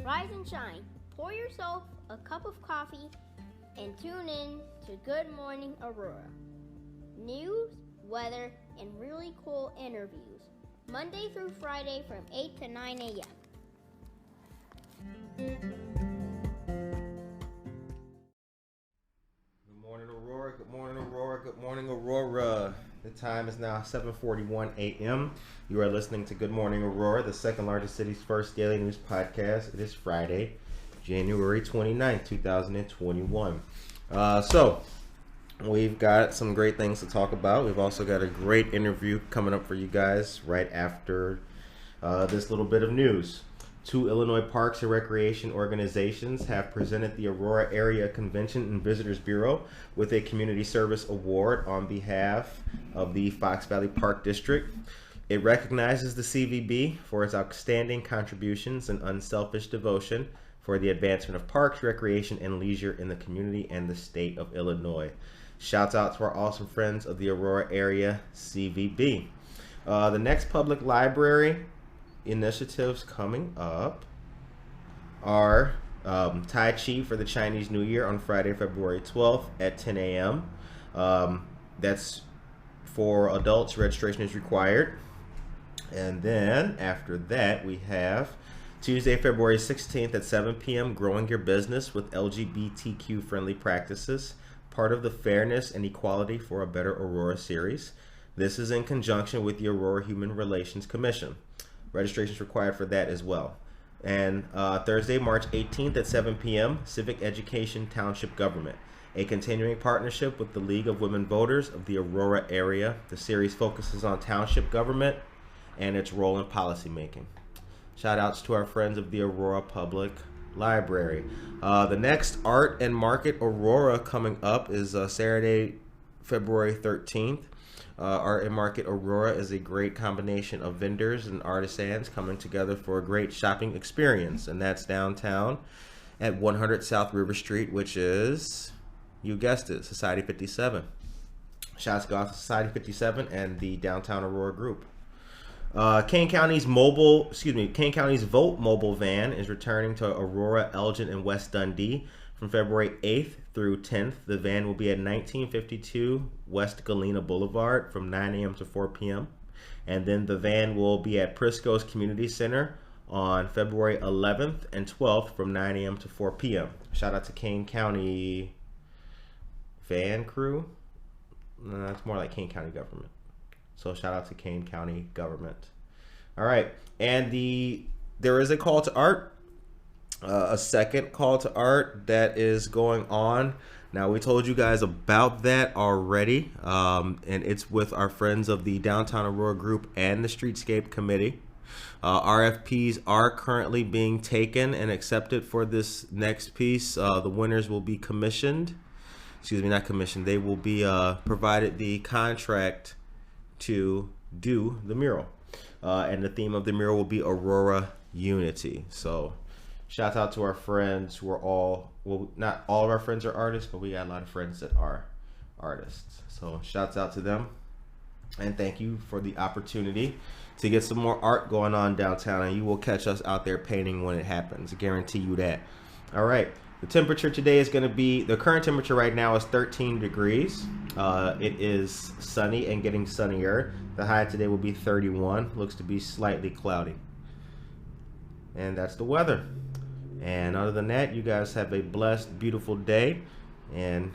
rise and shine. Pour yourself a cup of coffee and tune in to Good Morning Aurora. News, weather, and really cool interviews. Monday through Friday from 8 to 9 a.m. Good morning, Aurora. Good morning, Aurora. Good morning, Aurora. The time is now 7:41 a.m. You are listening to Good Morning Aurora, the second largest city's first daily news podcast. It is Friday, January 29th, 2021. So, we've got some great things to talk about. We've also got a great interview coming up for you guys right after this little bit of news. 2 Illinois Parks and Recreation organizations have presented the Aurora Area Convention and Visitors Bureau with a Community Service Award on behalf of the Fox Valley Park District. It recognizes the CVB for its outstanding contributions and unselfish devotion for the advancement of parks, recreation, and leisure in the community and the state of Illinois. Shouts out to our awesome friends of the Aurora Area CVB. The next public library initiatives coming up are Tai Chi for the Chinese New Year on Friday, February 12th at 10 a.m. That's for adults. Registration is required. And then after that, we have Tuesday, February 16th at 7 p.m. Growing Your Business with LGBTQ friendly practices, part of the Fairness and Equality for a Better Aurora series. This is in conjunction with the Aurora Human Relations Commission. Registration is required for that as well. And Thursday, March 18th at 7 p.m., Civic Education Township Government, a continuing partnership with the League of Women Voters of the Aurora area. The series focuses on township government and its role in policymaking. Shout outs to our friends of the Aurora Public Library. The next Art and Market Aurora coming up is Saturday, February 13th. Art and Market Aurora is a great combination of vendors and artisans coming together for a great shopping experience, and that's downtown at 100 South River Street, which is, you guessed it, Society 57. Shouts go out to Society 57 and the Downtown Aurora group. Kane County's Vote mobile van is returning to Aurora, Elgin, and West Dundee from February 8th through 10th. The van will be at 1952 West Galena Boulevard from 9 a.m. to 4 p.m. And then the van will be at Prisco's Community Center on February 11th and 12th from 9 a.m. to 4 p.m. Shout out to Kane County van crew. No, it's more like Kane County government. So shout out to Kane County government. All right. And there is a call to art. A second call to art that is going on. Now, we told you guys about that already, and it's with our friends of the Downtown Aurora Group and the Streetscape Committee. RFPs are currently being taken and accepted for this next piece. The winners will be commissioned. Excuse me, not commissioned. They will be provided the contract to do the mural. And the theme of the mural will be Aurora Unity. So shout out to our friends who are not all of our friends are artists, but we got a lot of friends that are artists. So shouts out to them. And thank you for the opportunity to get some more art going on downtown. And you will catch us out there painting when it happens. I guarantee you that. All right. The temperature today is going to be, the current temperature right now is 13 degrees. It is sunny and getting sunnier. The high today will be 31. Looks to be slightly cloudy. And that's the weather. And other than that, you guys have a blessed, beautiful day and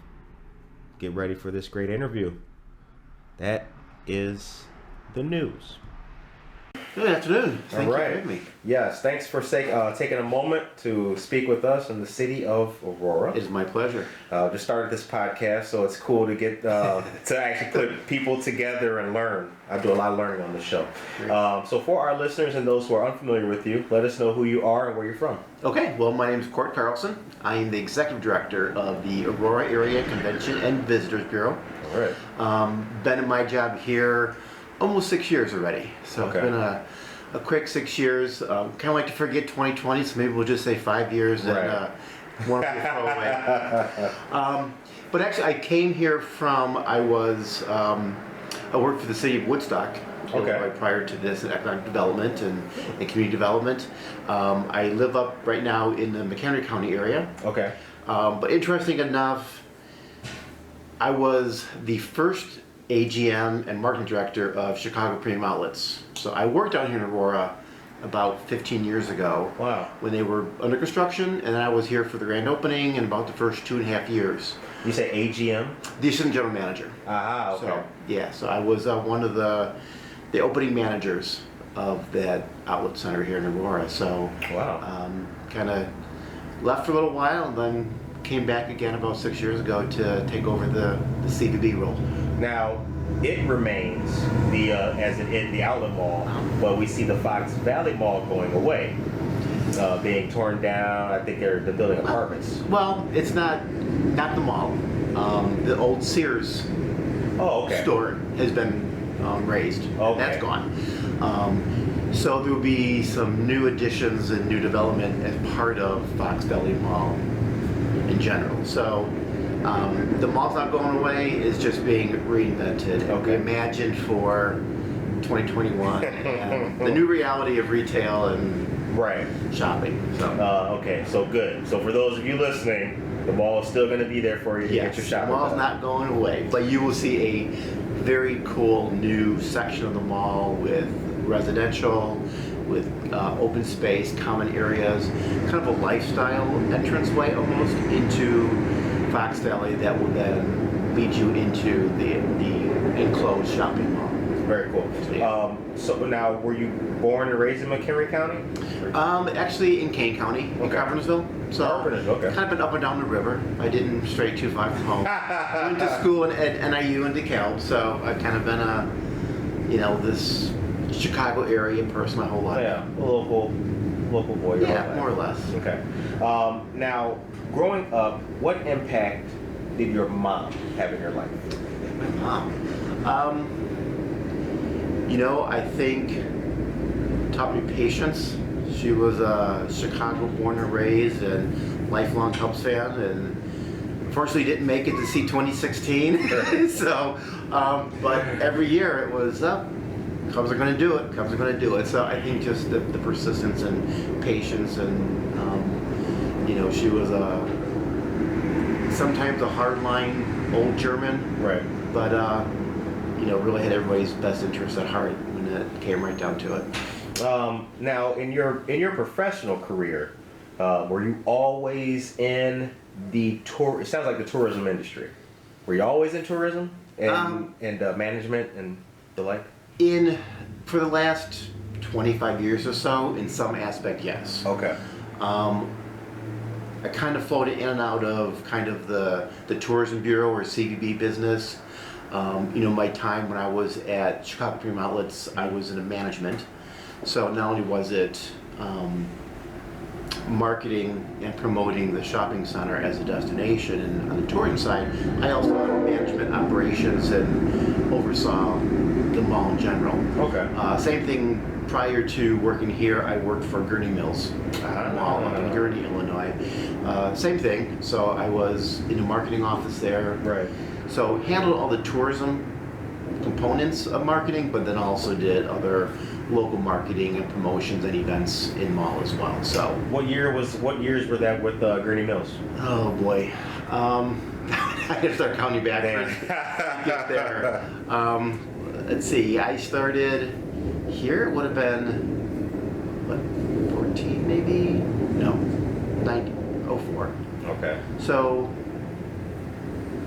get ready for this great interview. That is the news. Good afternoon. Thank you for having me. Yes, thanks for taking a moment to speak with us in the city of Aurora. It is my pleasure. Just started this podcast, so it's cool to get to actually put people together and learn. I do a lot of learning on this show. So for our listeners and those who are unfamiliar with you, let us know who you are and where you're from. Okay, well, my name is Cort Carlson. I am the Executive Director of the Aurora Area Convention and Visitors Bureau. All right. Been in my job here almost 6 years already. So It's been a quick 6 years. Kind of like to forget 2020, so maybe we'll just say 5 years and one of you throw away. But actually, I came here from, I I worked for the city of Woodstock. Okay. Right prior to this in economic development and community development. I live up right now in the McHenry County area. Okay. But interesting enough, I was the first AGM and marketing director of Chicago Premium Outlets. So I worked down here in Aurora about 15 years ago. Wow. When they were under construction, and then I was here for the grand opening in about the first 2.5 years. You say AGM? The assistant general manager. Ah, okay. So, yeah, so I was one of the opening managers of that outlet center here in Aurora. So, wow. Kind of left for a little while and then came back again about 6 years ago to take over the CVB role. Now, it remains as it is the outlet mall, but we see the Fox Valley Mall going away, being torn down. I think they're building apartments. Well, it's not the mall. The old Sears store has been raised. Okay. That's gone. So there will be some new additions and new development as part of Fox Valley Mall in general. So the mall's not going away, it's just being reinvented. Okay. Imagined for 2021 and the new reality of retail and shopping. So. Okay, so good. So for those of you listening, the mall is still going to be there for you to get your shopping. The mall's not going away, but you will see a very cool new section of the mall with residential, with open space, common areas, kind of a lifestyle entranceway almost into Fox Valley that will then lead you into the enclosed shopping mall. Very cool. So now, were you born and raised in McHenry County? Actually in Kane County, in Carpentersville. So okay. Kind of been up and down the river. I didn't stray too far from home. I went to school at NIU in DeKalb, so I've kind of been this Chicago area person my whole life. Yeah, a local boy. Yeah, more or less. Okay. Now, growing up, what impact did your mom have in your life? My mom. I think taught me patience. She was Chicago born and raised and lifelong Cubs fan, and unfortunately didn't make it to see 2016. So, but every year it was Cubs are going to do it. Cubs are going to do it. So I think just the persistence and patience, and she was sometimes a hardline old German, right? But really had everybody's best interest at heart when it came right down to it. Now, in your professional career, were you always in the tour? It sounds like the tourism industry. Were you always in tourism and management and the like? For the last 25 years or so, in some aspect, yes. Okay. I kind of floated in and out of kind of the tourism bureau or CVB business. My time when I was at Chicago Premium Outlets, I was in management. So not only was it marketing and promoting the shopping center as a destination, and on the tourism side, I also had management operations and oversaw the mall in general. Okay. Same thing. Prior to working here, I worked for Gurney Mills Mall up in Gurney, Illinois. Same thing. So I was in the marketing office there. Right. So handled all the tourism components of marketing, but then also did other local marketing and promotions and events in mall as well. So what years were that with Gurney Mills? Oh boy. I have to start counting backwards to get there. Let's see. I started here. It would have been 14 maybe? No, 04. Okay. So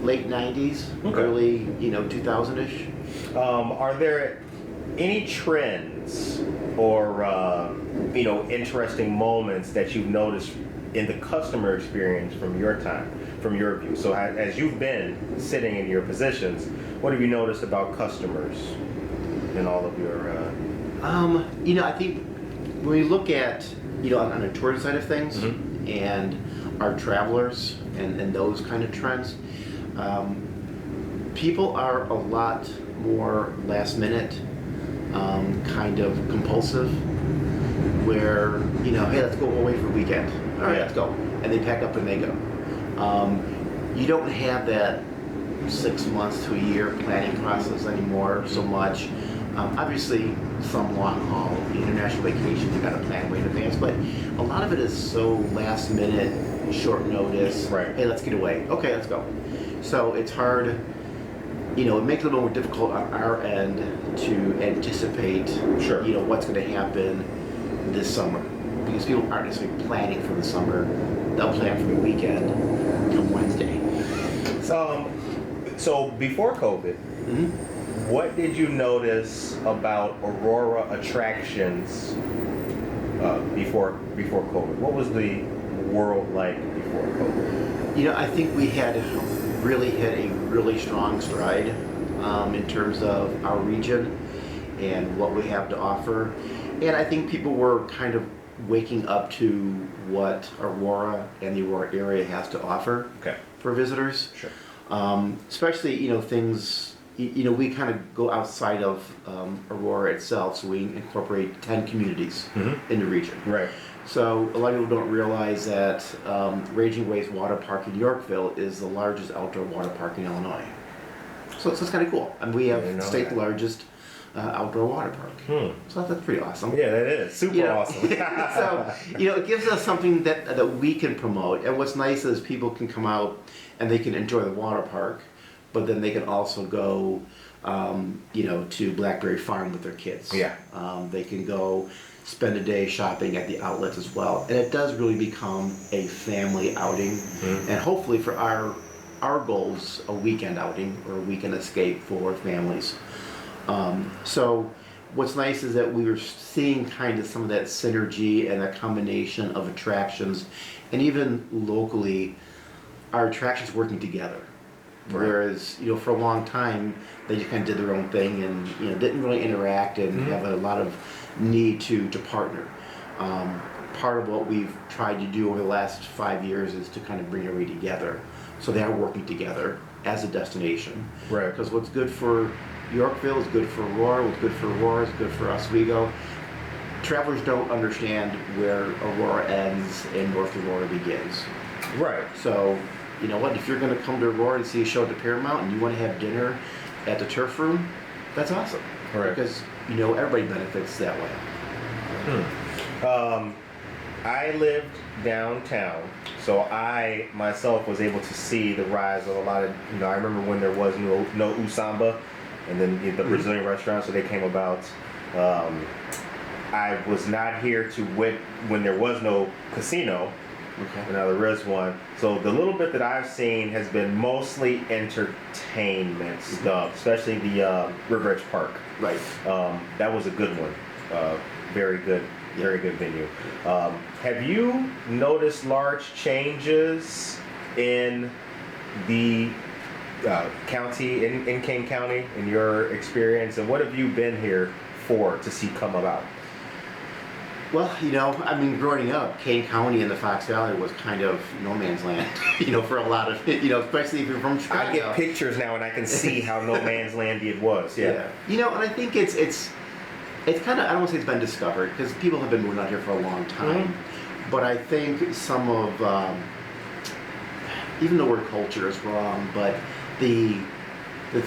late 90s, early 2000-ish. Are there any trends or interesting moments that you've noticed in the customer experience from your time, from your view? So as you've been sitting in your positions, what have you noticed about customers in all of your? I think when we look at on the tourism side of things and our travelers and those kind of trends, people are a lot more last minute, kind of compulsive, where hey, let's go away for a weekend. All right, let's go, and they pack up and they go. You don't have that 6 months to a year planning process anymore so much. Obviously, some long haul, international vacations, you got to plan way in advance, but a lot of it is so last minute, short notice. Right. Hey, let's get away. Okay, let's go. So it's hard. It makes it a little more difficult on our end to anticipate, Sure. What's going to happen this summer, because people aren't necessarily planning for the summer. They'll plan for the weekend come Wednesday. So before COVID, what did you notice about Aurora attractions before COVID? What was the world like before COVID? I think we had really hit a really strong stride in terms of our region and what we have to offer. And I think people were kind of waking up to what Aurora and the Aurora area has to offer for visitors. Sure. Especially, things, we kind of go outside of Aurora itself, so we incorporate 10 communities in the region. Right. So a lot of people don't realize that Raging Waves Water Park in Yorkville is the largest outdoor water park in Illinois. So it's kind of cool. And we have the state's largest outdoor water park. So that's pretty awesome. Yeah, that is super awesome. So, it gives us something that we can promote. And what's nice is people can come out and they can enjoy the water park, but then they can also go, to Blackberry Farm with their kids. Yeah. They can go spend a day shopping at the outlets as well. And it does really become a family outing. And hopefully for our goals, a weekend outing or a weekend escape for families. So what's nice is that we were seeing kind of some of that synergy and a combination of attractions, and even locally, our attractions working together. Right. Whereas, for a long time, they just kind of did their own thing and, didn't really interact and have a lot of need to partner. Part of what we've tried to do over the last 5 years is to kind of bring everybody together. So they are working together as a destination. Right. Because what's good for Yorkville is good for Aurora, what's good for Aurora is good for Oswego. Travelers don't understand where Aurora ends and North Aurora begins. Right. So, you know what, if you're going to come to Aurora and see a show at the Paramount and you want to have dinner at the Turf Room, that's awesome. Right. Because, everybody benefits that way. I lived downtown, so I myself was able to see the rise of a lot of, I remember when there was no Usamba, and then the Brazilian restaurants, so they came about. I was not here to when there was no casino. Okay. Now there is one. So the little bit that I've seen has been mostly entertainment stuff, especially the River Edge Park. Right. That was a good one. Very good venue. Have you noticed large changes in the county, in Kane County, in your experience, and what have you been here for to see come about? Well, growing up, Kane County and the Fox Valley was kind of no man's land, for a lot of, especially if you're from Chicago. I get pictures now and I can see how no man's land it was, yeah. And I think it's kind of, I don't want to say it's been discovered, because people have been moving out here for a long time, but I think some of, even the word culture is wrong, but the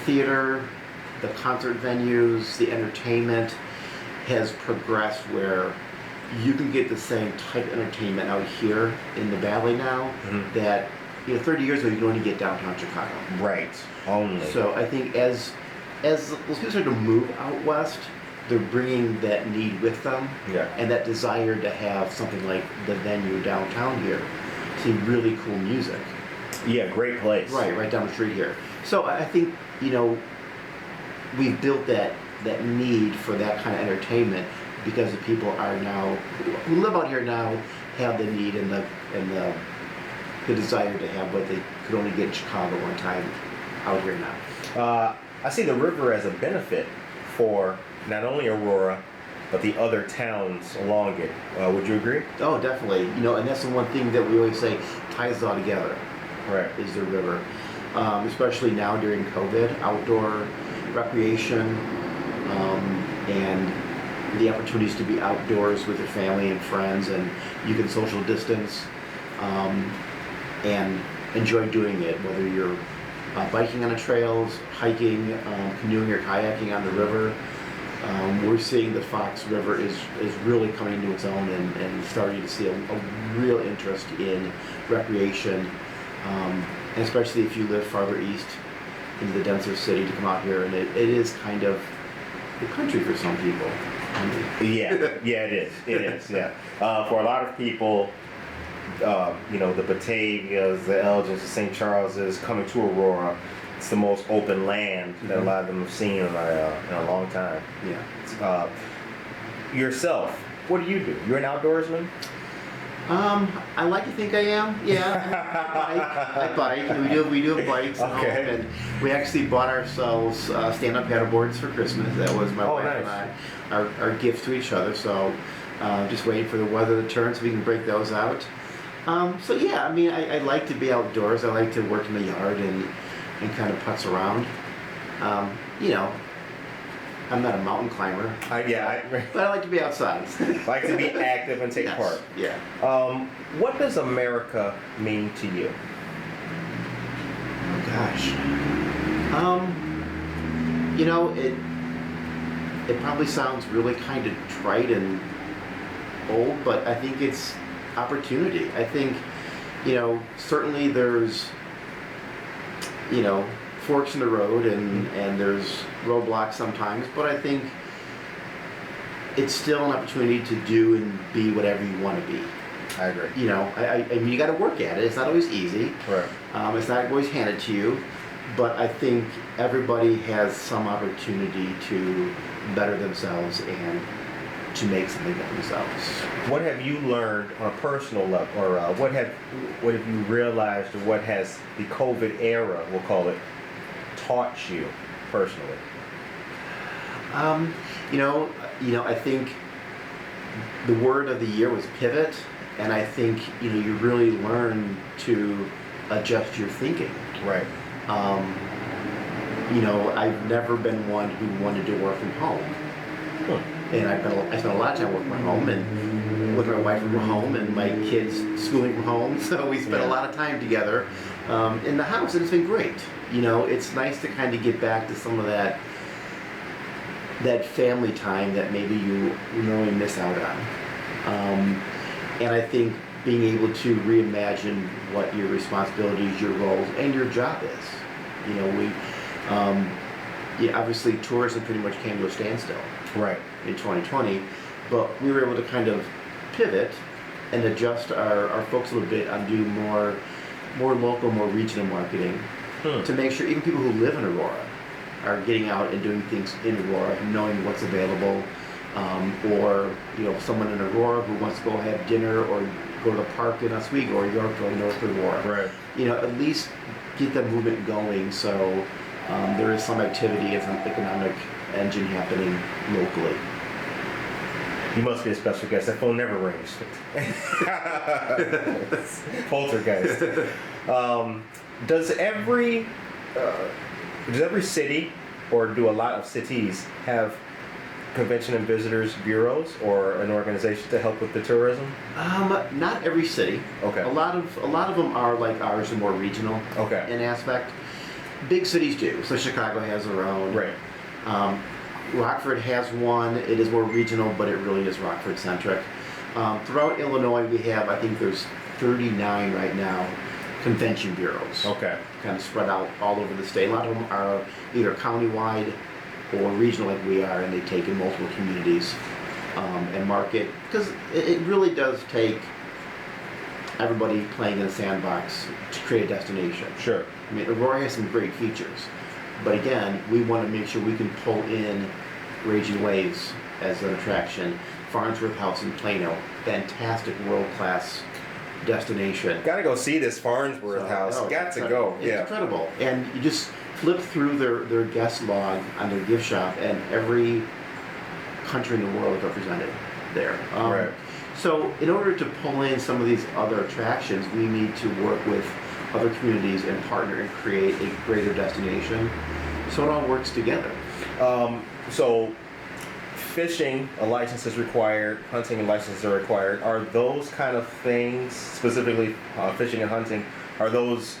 theater, the concert venues, the entertainment has progressed where you can get the same type of entertainment out here in the Valley now that 30 years ago you could only get downtown Chicago. Right. Only. So I think as those people start to move out west, they're bringing that need with them, and that desire to have something like the venue downtown here, see really cool music. Yeah, great place. Right down the street here. So I think we've built that need for that kind of entertainment because the people are now who live out here now have the need and the desire to have what they could only get in Chicago one time out here now. I see the river as a benefit for not only Aurora but the other towns along it. Would you agree? Oh, definitely. And that's the one thing that we always say ties it all together. Right. Is the river, especially now during COVID, outdoor recreation. And the opportunities to be outdoors with your family and friends, and you can social distance and enjoy doing it, whether you're biking on the trails, hiking, canoeing or kayaking on the river. We're seeing the Fox River is really coming into its own and starting to see a real interest in recreation, and especially if you live farther east into the denser city to come out here, and it is kind of the country for some people. Yeah, it is. It is, yeah. For a lot of people, the Batavias, the Elgins, the St. Charleses coming to Aurora, it's the most open land that a lot of them have seen in a long time. Yeah. Yourself, what do? You're an outdoorsman? I like to think I am. Yeah, I bike. We do have bikes at home, and we actually bought ourselves stand-up paddleboards for Christmas. That was my wife and I, our gift to each other. So just waiting for the weather to turn so we can break those out. So yeah, I mean, I like to be outdoors. I like to work in the yard and kind of putz around. I'm not a mountain climber. But I like to be outside. Like to be active and take part. Yeah. What does America mean to you? Oh gosh. It probably sounds really kind of trite and old, but I think it's opportunity. I think, certainly there's, forks in the road and there's roadblocks sometimes, but I think it's still an opportunity to do and be whatever you want to be. I agree. I mean, you got to work at it. It's not always easy. Right. It's not always handed to you, but I think everybody has some opportunity to better themselves and to make something of themselves. What have you learned on a personal level, or what have you realized, or what has the COVID era, we'll call it, taught you personally? I think the word of the year was pivot, and I think you really learn to adjust your thinking. Right. I've never been one who wanted to work from home. And I spent a lot of time working from home and with my wife from home and my kids schooling from home. So we spent a lot of time together in the house, and it's been great. It's nice to kind of get back to some of that family time that maybe you really miss out on. And I think being able to reimagine what your responsibilities, your roles, and your job is. Obviously tourism pretty much came to a standstill. Right. In 2020, but we were able to kind of pivot and adjust our folks a little bit on doing more local, more regional marketing to make sure even people who live in Aurora are getting out and doing things in Aurora, knowing what's available, or someone in Aurora who wants to go have dinner or go to the park in Oswego or York or North Aurora. Right. At least get the movement going so there is some activity as an economic engine happening locally. You must be a special guest. That phone never rings. Poltergeist. Does every city, or do a lot of cities, have convention and visitors bureaus or an organization to help with the tourism? Not every city. Okay. A lot of them are like ours and more regional. Okay. In aspect. Big cities do. So Chicago has their own. Right. Rockford has one. It is more regional, but it really is Rockford centric. Throughout Illinois, we have, I think there's 39 right now, convention bureaus. Okay. Kind of spread out all over the state. A lot of them are either countywide or regional like we are, and they take in multiple communities and market. Because it really does take everybody playing in a sandbox to create a destination. Sure. I mean, Aurora has some great features. But again, we want to make sure we can pull in Raging Waves as an attraction. Farnsworth House in Plano, fantastic world-class destination. Got to go see this Farnsworth House. Got to go. It's incredible. And you just flip through their guest log on their gift shop, and every country in the world is represented there. Right. So in order to pull in some of these other attractions, we need to work with other communities and partner and create a greater destination. So it all works together. So fishing, a license is required, hunting and licenses are required. Are those kind of things, specifically fishing and hunting, are those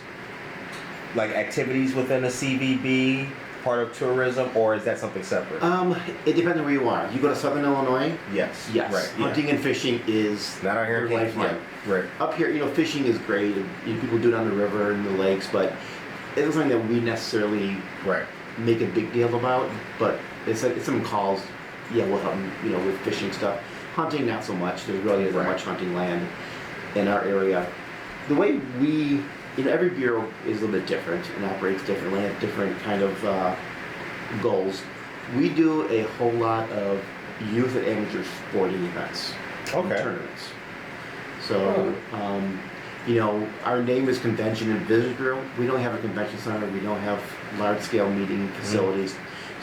like activities within the CVB, part of tourism, or is that something separate? It depends on where you are. You go to Southern Illinois. Yes. Yes. Right. Hunting and fishing is Not out here in your Kansas. lifeline. Yeah. Right. Up here, fishing is great. People do it on the river and the lakes, but it isn't something that we necessarily Right. make a big deal about. But it's like if someone calls, yeah, we'll help them, with fishing stuff. Hunting, not so much. There really isn't Right. much hunting land in our area. The way we, every bureau is a little bit different and operates differently, have different kind of goals. We do a whole lot of youth and amateur sporting events, and Okay. tournaments. So, our name is Convention and Visitors Bureau. We don't have a convention center. We don't have large-scale meeting facilities.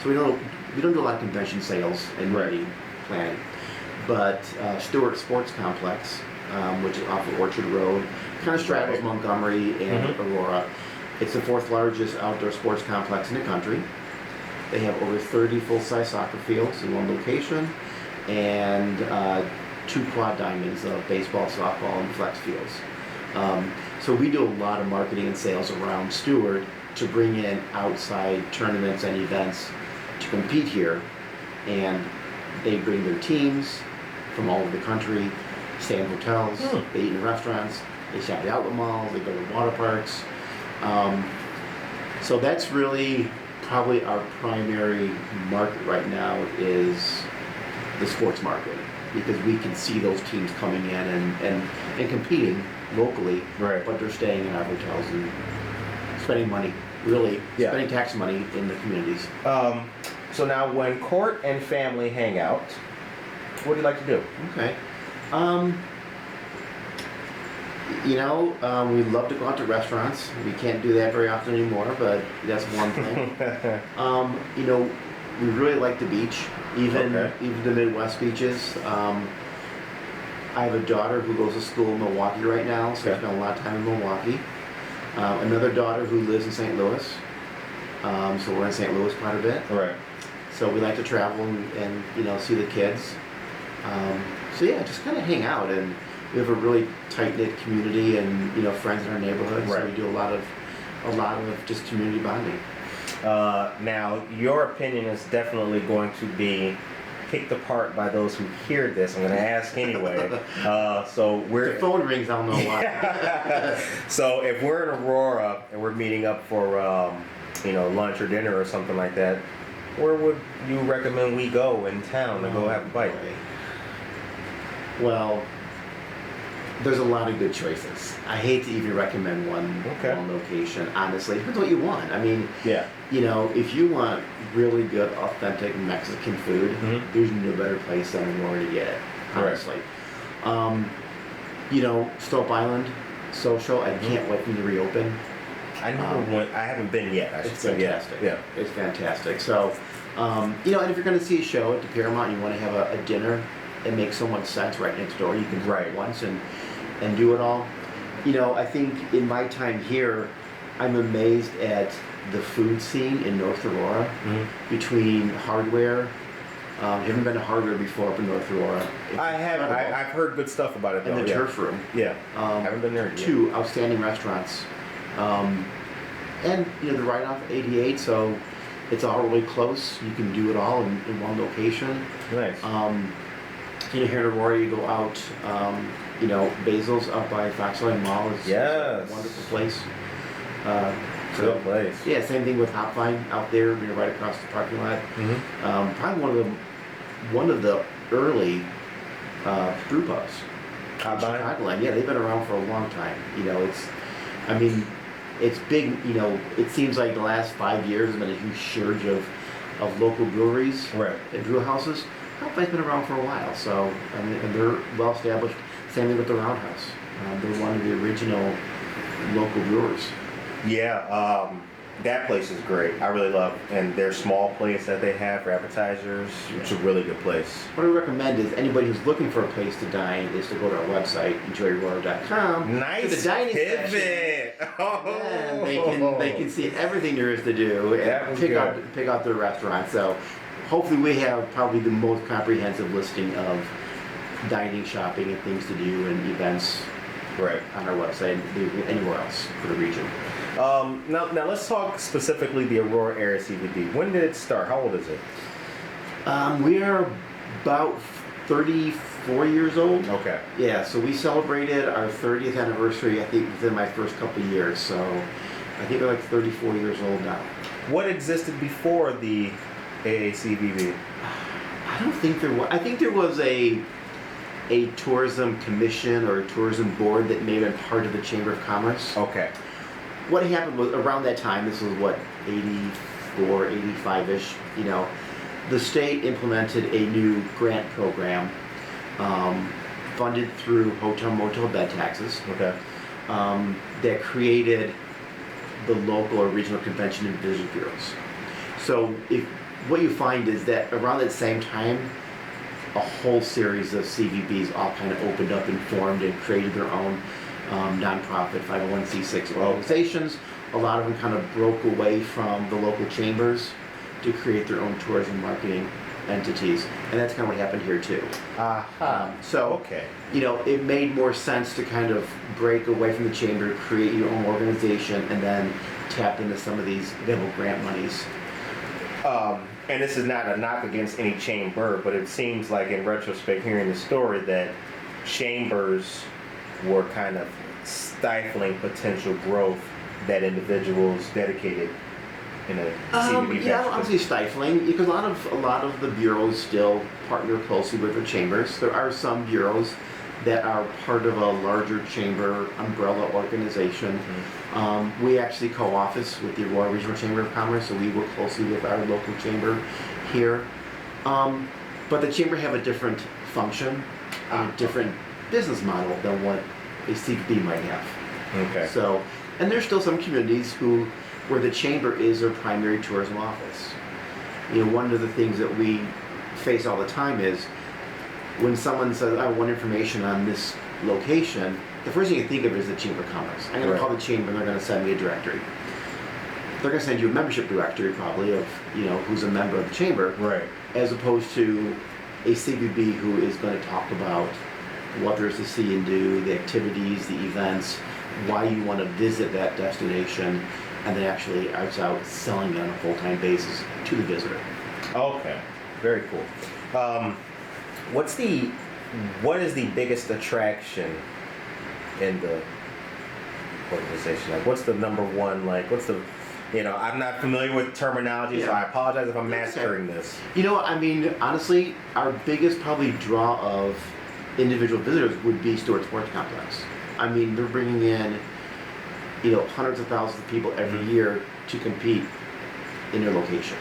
So we don't do a lot of convention sales and meeting planning. But Stewart Sports Complex, which is off of Orchard Road, kind of straddles Montgomery and Aurora. It's the 4th largest outdoor sports complex in the country. They have over 30 full-size soccer fields in one location and 2 quad diamonds of baseball, softball, and flex fields. So we do a lot of marketing and sales around Stewart to bring in outside tournaments and events to compete here. And they bring their teams from all over the country, stay in hotels, they eat in restaurants, they shop at the outlet malls, they go to water parks. So that's really probably our primary market right now is the sports market, because we can see those teams coming in and competing locally, but they're staying in our hotels and spending money, really spending tax money in the communities. So now when Cort and family hang out, what do you like to do? Okay. We love to go out to restaurants. We can't do that very often anymore, but that's one thing. We really like the beach, even the Midwest beaches. I have a daughter who goes to school in Milwaukee right now, so I spend a lot of time in Milwaukee. Another daughter who lives in St. Louis, so we're in St. Louis quite a bit. Right. So we like to travel and see the kids. Just kind of hang out, and we have a really tight-knit community and friends in our neighborhood. So we do a lot of just community bonding. Now your opinion is definitely going to be picked apart by those who hear this. I'm going to ask anyway. So the phone rings, I'll know why. So if we're in Aurora and we're meeting up for lunch or dinner or something like that, where would you recommend we go in town to go have a bite? Well, there's a lot of good choices. I hate to even recommend one location, honestly. It depends what you want. I mean, if you want really good, authentic Mexican food, there's no better place than Aurora to get it, honestly. Stope Island Social, I can't wait for them to reopen. I never went. I haven't been yet. It's fantastic. Yeah, it's fantastic. So, and if you're going to see a show at the Paramount, you want to have a dinner. It makes so much sense right next door. You can drive once and do it all. I think in my time here, I'm amazed at the food scene in North Aurora between hardware. Haven't been to hardware before up in North Aurora. I haven't. I've heard good stuff about it though. And the Turf Room. Yeah. Haven't been there yet. 2 outstanding restaurants. And they're right off 88, so it's all really close. You can do it all in one location. Nice. Here in Aurora, you go out, Basil's up by Foxline Mall. It's a wonderful place. Good place. Yeah, same thing with Hopvine out there, right across the parking lot. Probably one of the early brew pubs. Hopvine? Yeah, they've been around for a long time. It's big. It seems like the last 5 years has been a huge surge of local breweries and brew houses. Hopvine's been around for a while, so and they're well established. Same thing with the Roundhouse. They're one of the original local brewers. Yeah, that place is great. I really love it. And their small place that they have for appetizers, it's a really good place. What I recommend is anybody who's looking for a place to dine is to go to our website, enjoyaurora.com. Nice to the dining pivot. Section. Oh. And they can see everything there is to do and pick out their restaurant. So hopefully we have probably the most comprehensive listing of dining, shopping, and things to do and events on our website and anywhere else for the region. Now let's talk specifically the Aurora Area CVB. When did it start? How old is it? We are about 34 years old. Okay. Yeah, so we celebrated our 30th anniversary, I think, within my first couple of years. So I think we're like 34 years old now. What existed before the AACVB? I don't think there was. I think there was a tourism commission or a tourism board that may have been part of the Chamber of Commerce. Okay. What happened was around that time, this was what, 84, 85-ish, you know, the state implemented a new grant program funded through hotel motel bed taxes. Okay. That created the local or regional convention and visitor bureaus. So what you find is that around that same time, a whole series of CVBs all kind of opened up and formed and created their own nonprofit 501c6 organizations. A lot of them kind of broke away from the local chambers to create their own tourism marketing entities, and that's kind of what happened here too. So, okay, you know, it made more sense to kind of break away from the chamber, create your own organization, and then tap into some of these available grant monies. And this is not a knock against any chamber, but it seems like in retrospect, hearing the story, that chambers were kind of stifling potential growth that individuals dedicated in a CVB. Yeah, obviously stifling, because a lot of the bureaus still partner closely with the chambers. There are some bureaus that are part of a larger chamber umbrella organization. Mm-hmm. We actually co-office with the Aurora Regional Chamber of Commerce, so we work closely with our local chamber here. But the chamber have a different function, a different business model than what a CVB might have. Okay. So, and there's still some communities where the chamber is their primary tourism office. You know, one of the things that we face all the time is when someone says, I want information on this location, the first thing you think of is the Chamber of Commerce. I'm going to call the chamber and they're going to send me a directory. They're going to send you a membership directory probably of, you know, who's a member of the chamber. Right. As opposed to a CVB who is going to talk about what there's to see and do, the activities, the events, why you want to visit that destination, and then actually out selling it on a full-time basis to the visitor. Okay, very cool. What is the biggest attraction in the organization? Like, what's the number one? Like, what's the, you know, I'm not familiar with terminology, so I apologize if I'm mastering this. You know, I mean, honestly, our biggest probably draw of individual visitors would be Stewart Sports Complex. I mean, they're bringing in, you know, hundreds of thousands of people every year to compete in their location.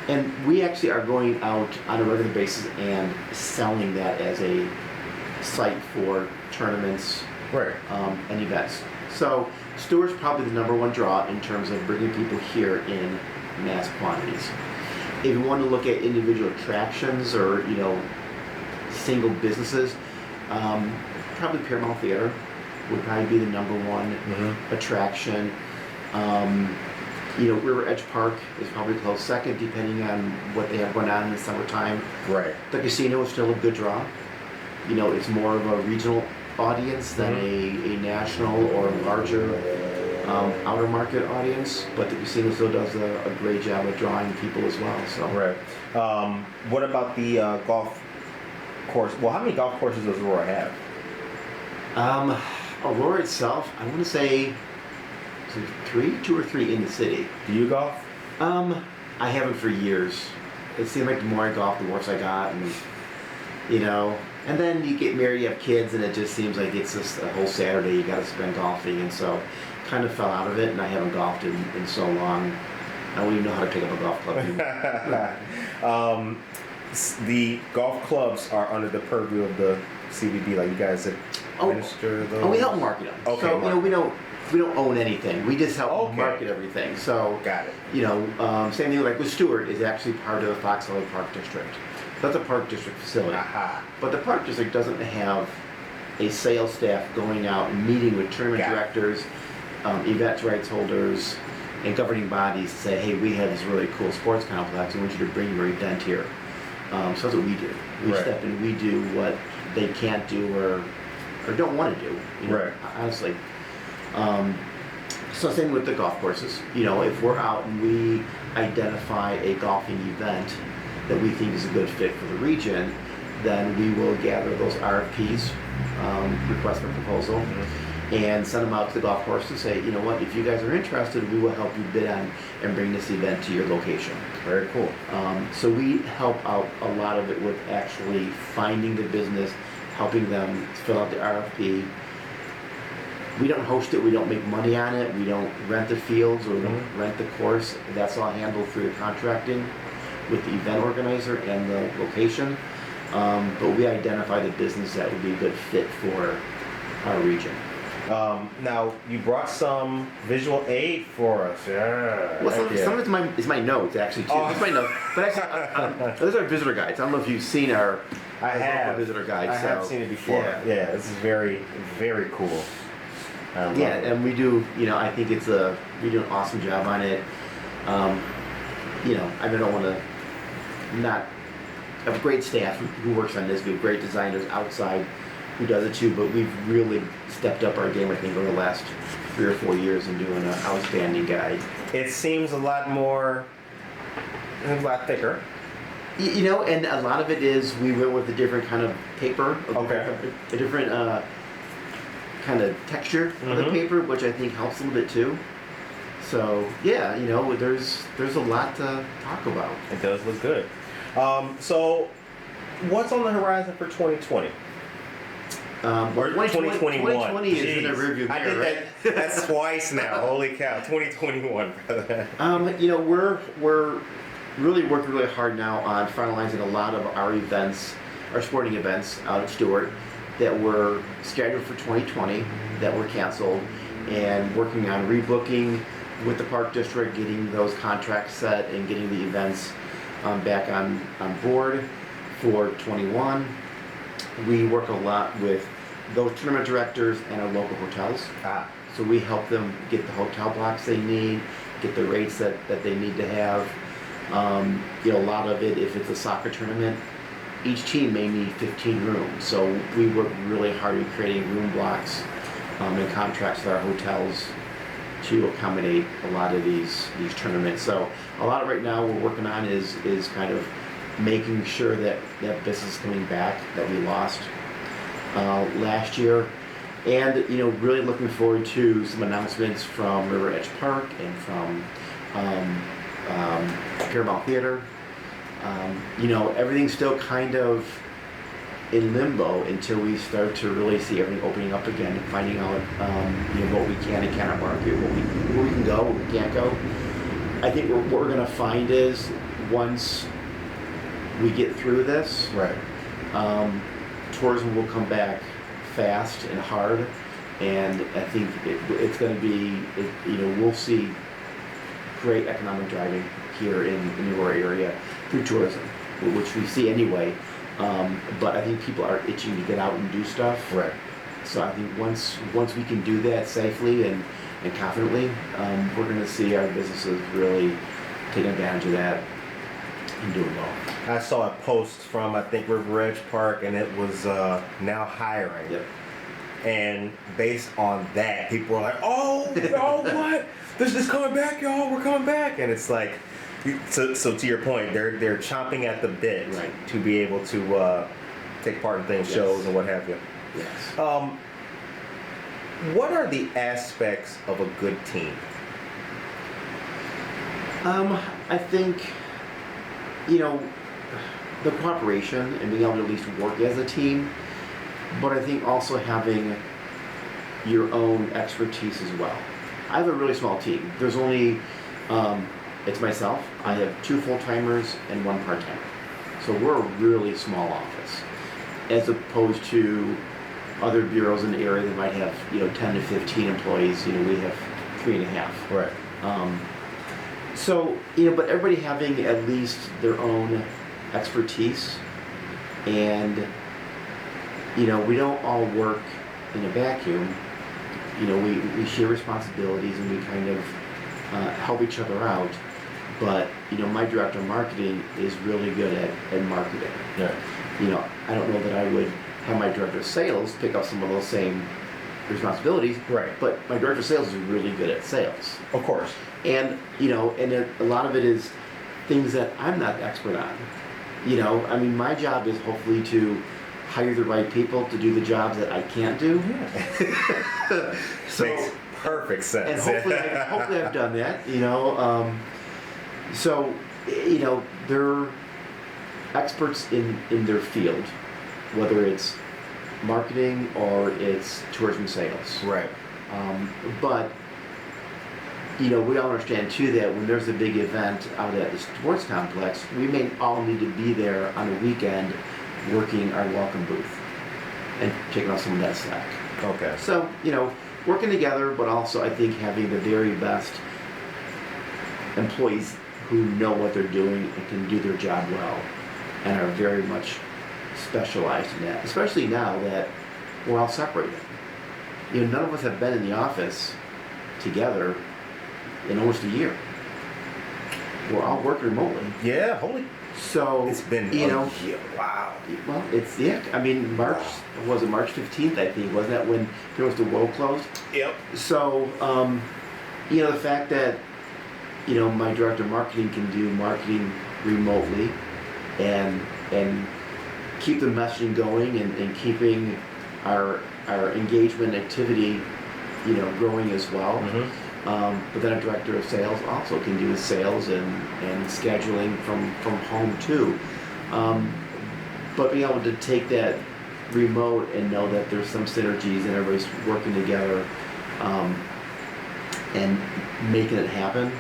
And we actually are going out on a regular basis and selling that as a site for tournaments and events. So Stewart's probably the number one draw in terms of bringing people here in mass quantities. If you want to look at individual attractions or, you know, single businesses, probably Paramount Theater would probably be the number one attraction. You know, River Edge Park is probably close second, depending on what they have going on in the summertime. Right. The casino is still a good draw. You know, it's more of a regional audience than a national or larger outer market audience, but the casino still does a great job of drawing people as well. So. Right. What about the golf course? Well, how many golf courses does Aurora have? Aurora itself, I want to say, is it two or three in the city. Do you golf? I haven't for years. It seemed like the more I golf, the worse I got, and you know. And then you get married, you have kids, and it just seems like it's just a whole Saturday you got to spend golfing, and so kind of fell out of it, and I haven't golfed in so long. I don't even know how to pick up a golf club anymore. The golf clubs are under the purview of the CVB, like you guys administer those? Oh, we help market them. Okay. So, you know, we don't own anything. We just help market everything. So, got it. You know, same thing like with Stewart is actually part of the Fox Valley Park District. That's a Park District facility. But the Park District doesn't have a sales staff going out and meeting with tournament directors, event rights holders, and governing bodies to say, hey, we have this really cool sports complex. We want you to bring your event here. So that's what we do. We step in, we do what they can't do or don't want to do. You know, honestly. So same with the golf courses. You know, if we're out and we identify a golfing event that we think is a good fit for the region, then we will gather those RFPs, request for proposal, and send them out to the golf course and say, you know what, if you guys are interested, we will help you bid on and bring this event to your location. Very cool. So we help out a lot of it with actually finding the business, helping them fill out the RFP. We don't host it, we don't make money on it, we don't rent the fields or we don't rent the course. That's all handled through the contracting with the event organizer and the location. But we identify the business that would be a good fit for our region. Now, you brought some visual aid for us. Yeah. Well, some of it's my notes, actually, too. It's my notes. But actually, those are visitor guides. I don't know if you've seen our visitor guides. I have seen it before. Yeah, this is very, very cool. Yeah, and we do, you know, I think we do an awesome job on it. You know, I don't want to not have a great staff who works on this. We have great designers outside who does it too, but we've really stepped up our game, I think, over the last 3 or 4 years in doing an outstanding guide. It seems a lot thicker. You know, and a lot of it is we went with a different kind of paper, a different kind of texture of the paper, which I think helps a little bit too. So yeah, you know, there's a lot to talk about. It does look good. So what's on the horizon for 2020? Or 2021. 2020 is in a rearview mirror. I did right? that's twice now. Holy cow! 2021. You know, we're really working really hard now on finalizing a lot of our events, our sporting events out at Stewart that were scheduled for 2020 that were canceled, and working on rebooking with the Park District, getting those contracts set and getting the events back on board for 21. We work a lot with those tournament directors and our local hotels. So we help them get the hotel blocks they need, get the rates that they need to have. You know, a lot of it, if it's a soccer tournament, each team may need 15 rooms. So we work really hard at creating room blocks and contracts with our hotels to accommodate a lot of these tournaments. So a lot of right now we're working on is kind of making sure that business is coming back that we lost last year, and you know, really looking forward to some announcements from River Edge Park and from Paramount Theater. You know, everything's still kind of in limbo until we start to really see everything opening up again and finding out you know, what we can and cannot market, where we can go, where we can't go. I think what we're going to find is once we get through this, right, tourism will come back fast and hard, and I think it's going to be, you know, we'll see great economic driving here in the Aurora area through tourism, which we see anyway. But I think people are itching to get out and do stuff. Right. So I think once we can do that safely and confidently, we're going to see our businesses really take advantage of that and doing well. I saw a post from, I think, River Edge Park, and it was now hiring. Yep. And based on that, people were like, oh, what? This is coming back, y'all. We're coming back. And it's like, so to your point, they're chomping at the bit, right, to be able to take part in things, yes, shows, and what have you. Yes. What are the aspects of a good team? I think, you know, the cooperation and being able to at least work as a team, but I think also having your own expertise as well. I have a really small team. There's only, it's myself. I have 2 full-timers and 1 part-timer. So we're a really small office, as opposed to other bureaus in the area that might have, you know, 10 to 15 employees. You know, we have 3.5. Right. So, you know, but everybody having at least their own expertise, and, you know, we don't all work in a vacuum. You know, we share responsibilities and we kind of help each other out. But, you know, my director of marketing is really good at marketing. Yeah. You know, I don't know that I would have my director of sales pick up some of those same responsibilities. Right. But my director of sales is really good at sales. Of course. And, a lot of it is things that I'm not expert on. My job is hopefully to hire the right people to do the jobs that I can't do. Yeah. So, makes perfect sense. and hopefully I've done that, they're experts in their field, whether it's marketing or it's tourism sales. Right. But we all understand too that when there's a big event out at the sports complex, we may all need to be there on a weekend working our welcome booth and taking off some of that slack. Okay. So, working together, but also I think having the very best employees who know what they're doing and can do their job well and are very much specialized in that, especially now that we're all separated. None of us have been in the office together in almost a year. We're all working remotely. Yeah, holy. So it's been a year. Wow. Well, March, was it March 15th, I think, wasn't that when the world closed? Yep. So, the fact that, my director of marketing can do marketing remotely and keep the messaging going and keeping our engagement activity, growing as well. Mm-hmm. But then a director of sales also can do sales and scheduling from home too. But being able to take that remote and know that there's some synergies and everybody's working together and making it happen.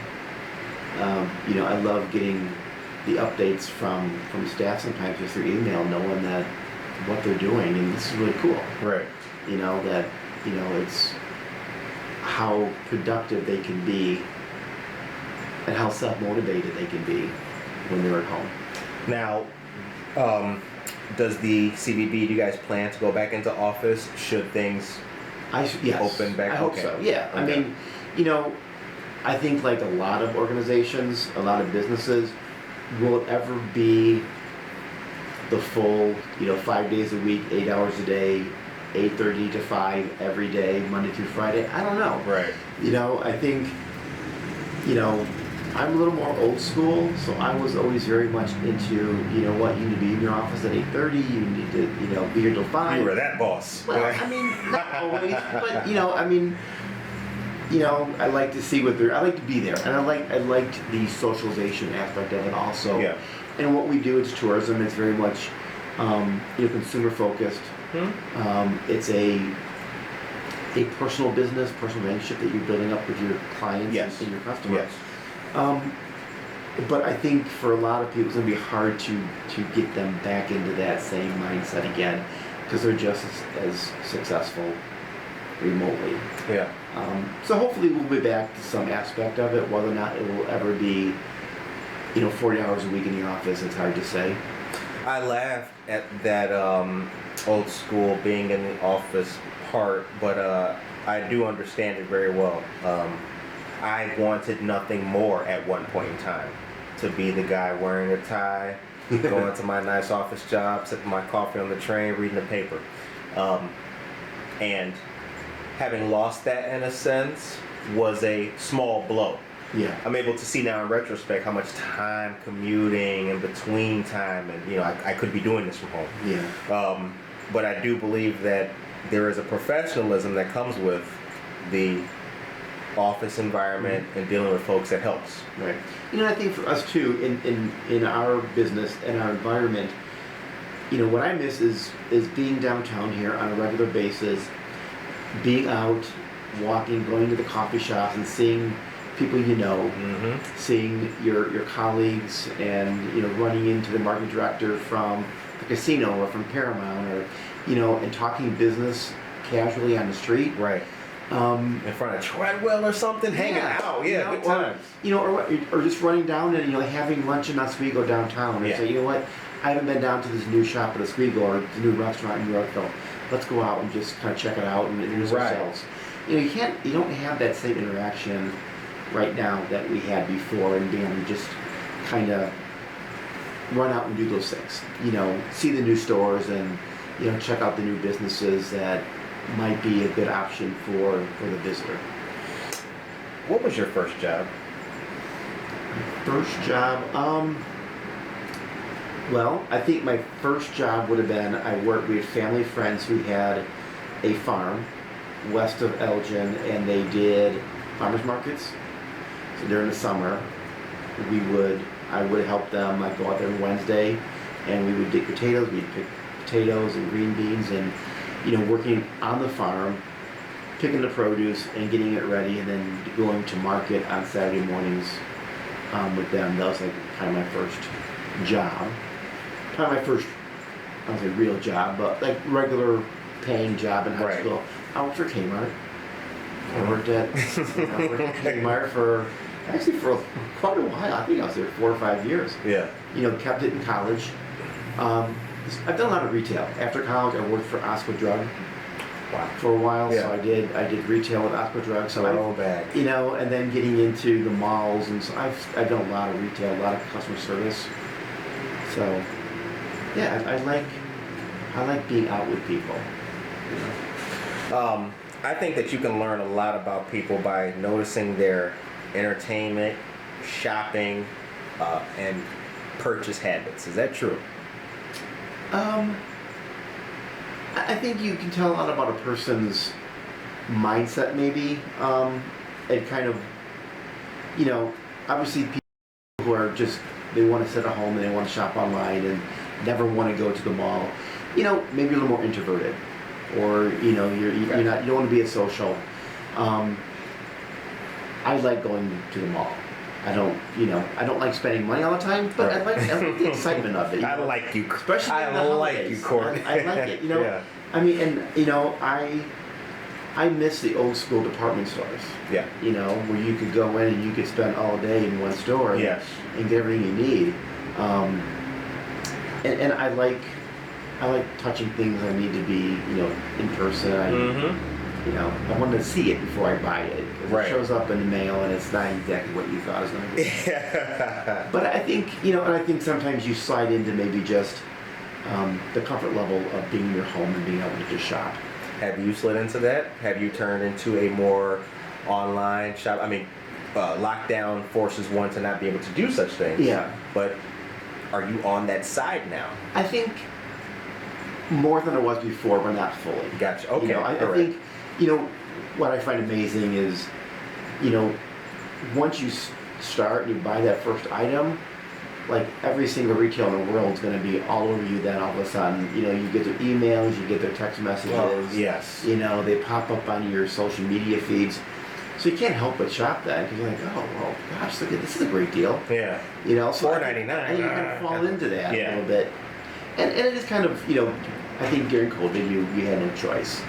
I love getting the updates from staff sometimes just through email, knowing that what they're doing, and this is really cool. Right. It's how productive they can be and how self-motivated they can be when they're at home. Now, does the CVB, do you guys plan to go back into office should things Yes, open back? I hope okay. so, yeah. Okay. I think like a lot of organizations, a lot of businesses, will it ever be the full, 5 days a week, 8 hours a day, 8:30 to 5 every day, Monday through Friday? I don't know. Right. I think, I'm a little more old school, so I was always very much into, you need to be in your office at 8:30, you need to, be here till 5. You were that boss. Well, not always, but, I like to see I like to be there, and I liked the socialization aspect of it also. Yeah. And what we do is tourism. It's very much, consumer focused. It's a personal business, personal relationship that you're building up with your clients Yes. and your customers. Yes. But I think for a lot of people, it's going to be hard to get them back into that same mindset again, because they're just as successful remotely. Yeah. So hopefully we'll be back to some aspect of it. Whether or not it will ever be, 40 hours a week in the office, it's hard to say. I laugh at that old school being in the office part, but I do understand it very well. I wanted nothing more at one point in time to be the guy wearing a tie, going to my nice office job, sipping my coffee on the train, reading the paper. And having lost that in a sense was a small blow. Yeah. I'm able to see now in retrospect how much time commuting and between time, and I could be doing this from home. Yeah. But I do believe that there is a professionalism that comes with the office environment and dealing with folks that helps. Right. I think for us too, in our business and our environment, what I miss is being downtown here on a regular basis, being out, walking, going to the coffee shops and seeing people seeing your colleagues, and running into the marketing director from the casino or from Paramount, or and talking business casually on the street. Right. In front of Treadwell or something, hanging out. Yeah, good times. Or just running down and having lunch in Oswego downtown. And say, you know what, I haven't been down to this new shop at Oswego or the new restaurant in Yorkville. Let's go out and just kind of check it out and introduce ourselves. You don't have that same interaction right now that we had before, and being able to just kind of run out and do those things. See the new stores and check out the new businesses that might be a good option for the visitor. What was your first job? First job, well, I think my first job would have been, we had family friends who had a farm west of Elgin, and they did farmers markets. So during the summer, I would help them. I'd go out there on Wednesday, and we would dig potatoes. We'd pick potatoes and green beans, and working on the farm, picking the produce and getting it ready, and then going to market on Saturday mornings with them. That was like kind of my first job. Kind of my first, I don't say real job, but like regular paying job in high school. I worked for Kmart. I worked at Kmart for quite a while. I think I was there 4 or 5 years. Yeah. Kept it in college. I've done a lot of retail. After college, I worked for Aqua Drug for a while. Yeah. So I did retail with Aqua Drug. So back. And then getting into the malls, and so I've done a lot of retail, a lot of customer service. So yeah, I like being out with people. I think that you can learn a lot about people by noticing their entertainment, shopping, and purchase habits. Is that true? I think you can tell a lot about a person's mindset, maybe, and kind of, obviously people who are they want to sit at home and they want to shop online and never want to go to the mall. Maybe a little more introverted, or you don't want to be a social. I like going to the mall. I don't like spending money all the time, but I like the excitement of it. I like you, especially I in the like holidays. you, Cort. I like it. Yeah. I mean, and I miss the old school department stores. Yeah. Where you could go in and you could spend all day in one store. Yes. And get everything you need. And I like touching things I need to be, in person. I want to see it before I buy it. Because it shows up in the mail and it's not exactly what you thought it was going to be. But I think, and I think sometimes you slide into maybe just the comfort level of being in your home and being able to just shop. Have you slid into that? Have you turned into a more online shop? I mean, lockdown forces one to not be able to do such things. Yeah. But are you on that side now? I think more than I was before, but not fully. Gotcha. Okay. I think, what I find amazing is, once you start and you buy that first item, like every single retailer in the world is going to be all over you then all of a sudden. You get their emails, you get their text messages. Oh, yes. They pop up on your social media feeds. So you can't help but shop that because you're like, oh, well, gosh, look at this is a great deal. Yeah. So $4.99. And you kind of fall into that Yeah. a little bit. And it is kind of, I think during COVID, you had no choice.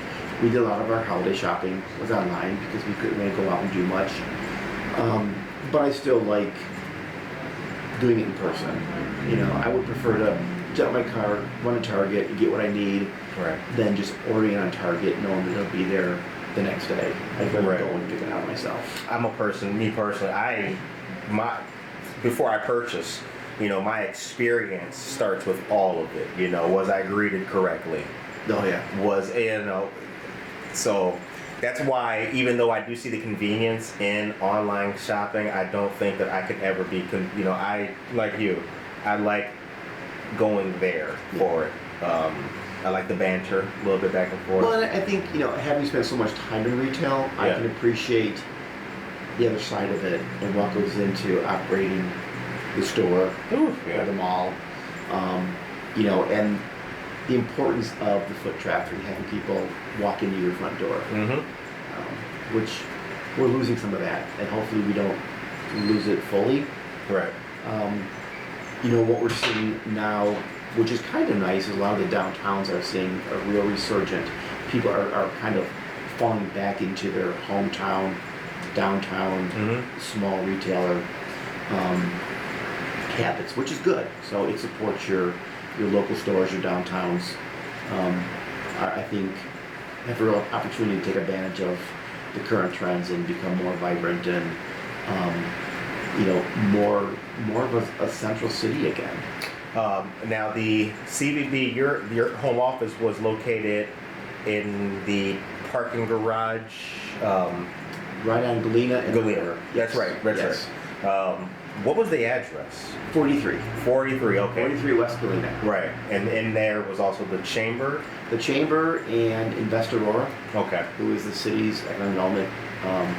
We did a lot of our holiday shopping was online because we couldn't really go out and do much. But I still like doing it in person. I would prefer to get out my car, run to Target, and get what I need, than just ordering it on Target knowing that it'll be there the next day. I'd rather go and pick it out myself. I'm a person, me personally, before I purchase, my experience starts with all of it. Was I greeted correctly? Oh yeah. So that's why, even though I do see the convenience in online shopping, I don't think that I could ever be, I, like you, I like going there for it. I like the banter, a little bit back and forth. Well, and I think, having spent so much time in retail, I can appreciate the other side of it and what goes into operating the store or the mall. And the importance of the foot traffic, having people walk into your front door, which we're losing some of that, and hopefully we don't lose it fully. Right. What we're seeing now, which is kind of nice, is a lot of the downtowns are seeing a real resurgent. People are kind of falling back into their hometown, downtown, small retailer habits, which is good. So it supports your local stores, your downtowns. I think have a real opportunity to take advantage of the current trends and become more vibrant and more of a central city again. Now the CVB, your home office was located in the parking garage. Right on Galena and Galena. That's right. That's yes. right. What was the address? 43. 43, okay. 43 West Galena. Right. And in there was also the chamber? The chamber and Invest Aurora. Okay. Who is the city's economic development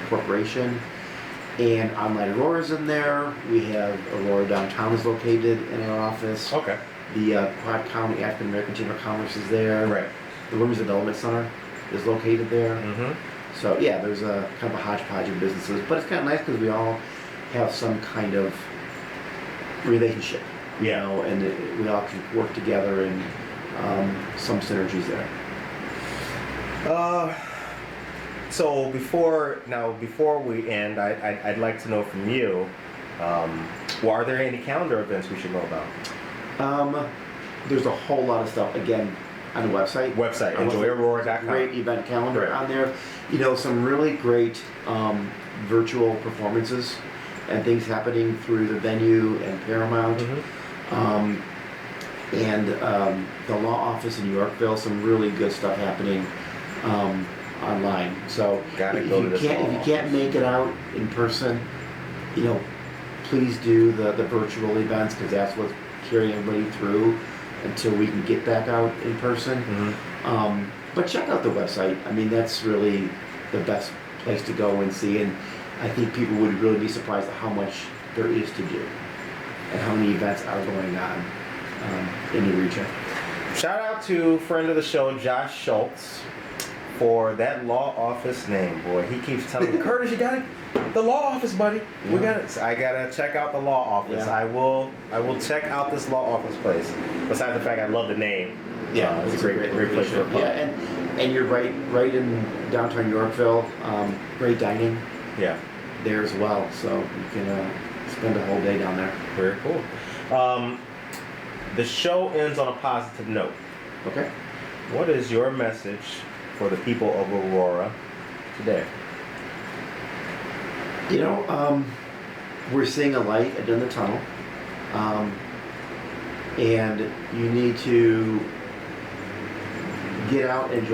corporation. And Online Aurora's in there. We have Aurora Downtown is located in our office. Okay. The Cort County African American Chamber of Commerce is there. Right. The Women's Development Center is located there. Mm-hmm. So yeah, there's a kind of a hodgepodge of businesses, but it's kind of nice because we all have some kind of relationship, you know, and we all can work together and some synergies there. So before we end, I'd like to know from you, are there any calendar events we should know about? There's a whole lot of stuff, again, on the website. EnjoyAurora.com. Great event calendar on there. You know, some really great virtual performances and things happening through the venue and Paramount. Mm-hmm. And the law office in Yorkville, some really good stuff happening online. So if you can't make it out in person, you know, please do the virtual events because that's what's carrying everybody through until we can get back out in person. Mm-hmm. But check out the website. I mean, that's really the best place to go and see. And I think people would really be surprised at how much there is to do and how many events are going on in the region. Shout out to friend of the show, Josh Schultz, for that law office name. Boy, he keeps telling me, Curtis, you got it. The law office, buddy. Yeah. We got it. I gotta check out the law office. Yeah. I will check out this law office place. Besides the fact I love the name. Yeah, it's a great place for a pub. Yeah, and you're right in downtown Yorkville. Great dining. Yeah. There as well, so you can spend a whole day down there. Very cool. The show ends on a positive note. Okay. What is your message for the people of Aurora today? You know, we're seeing a light at the end of the tunnel, and you need to get out and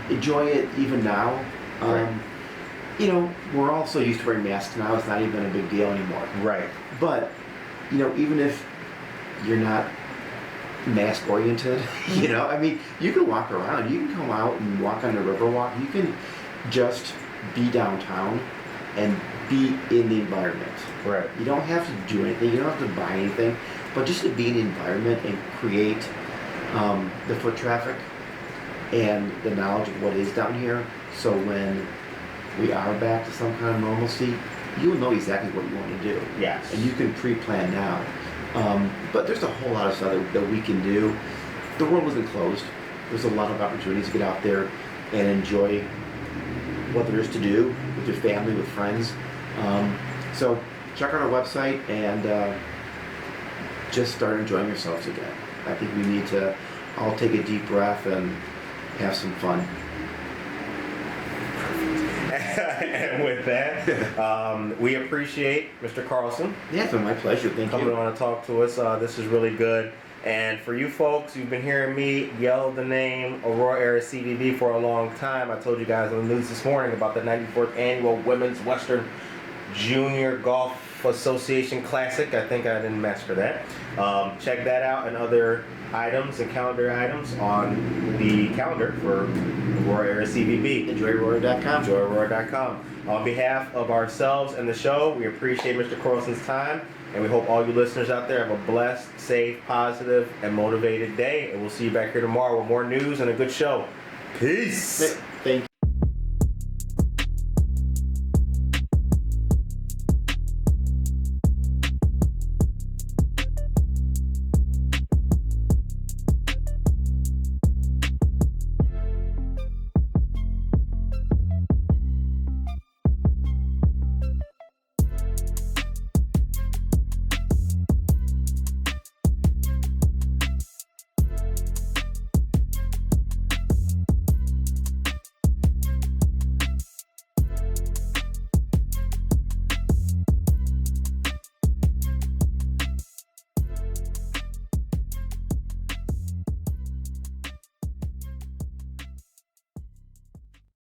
enjoy it even now. Right. You know, we're all so used to wearing masks now; it's not even a big deal anymore. Right. But you know, even if you're not mask oriented, you know, I mean, you can walk around. You can come out and walk on the Riverwalk. You can just be downtown and be in the environment. Right. You don't have to do anything. You don't have to buy anything, but just to be in the environment and create the foot traffic and the knowledge of what is down here. So when we are back to some kind of normalcy, you'll know exactly what you want to do. Yes. And you can pre-plan now. But there's a whole lot of stuff that we can do. The world isn't closed. There's a lot of opportunities to get out there and enjoy what there is to do with your family, with friends. So check out our website and just start enjoying yourselves again. I think we need to all take a deep breath and have some fun. And with that, we appreciate Mr. Carlson. Yeah, it's been my pleasure. Thank you. Coming on to talk to us. This is really good. And for you folks, you've been hearing me yell the name Aurora Area CVB for a long time. I told you guys on the news this morning about the 94th Annual Women's Western Junior Golf Association Classic. I think I didn't master that. Check that out and other items and calendar items on the calendar for Aurora Area CVB. EnjoyAurora.com. EnjoyAurora.com. On behalf of ourselves and the show, we appreciate Mr. Carlson's time, and we hope all you listeners out there have a blessed, safe, positive, and motivated day. And we'll see you back here tomorrow with more news and a good show. Peace.